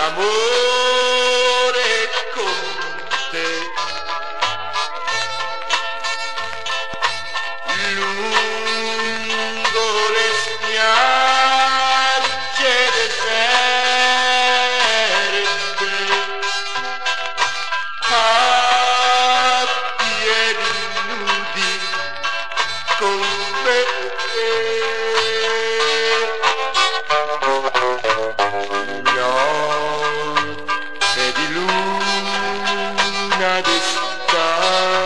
d'amore con te. Lungo le spiagge deserte, a piedi nudi con me. Notte di luna d'estate,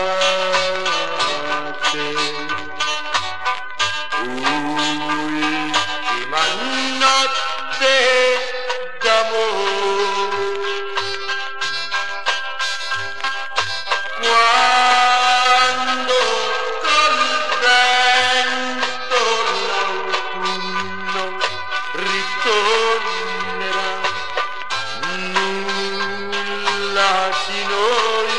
ultima notte d'amore, quando col vento l'autunno ritornerà, nulla di noi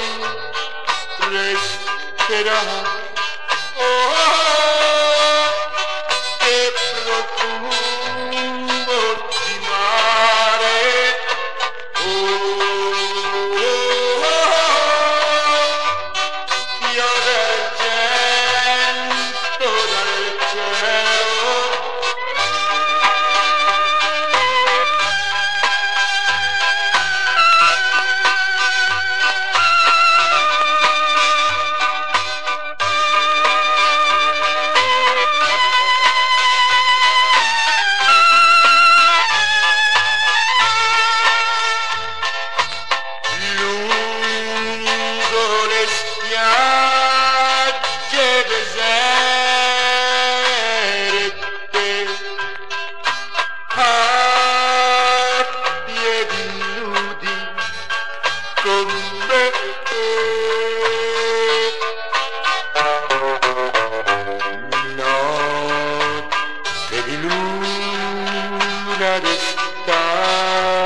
resterà. Oh, che profumo di mare, piove argento dal cielo. Lungo le spiagge deserte, a piedi nudi con me. Notte di luna d'estate,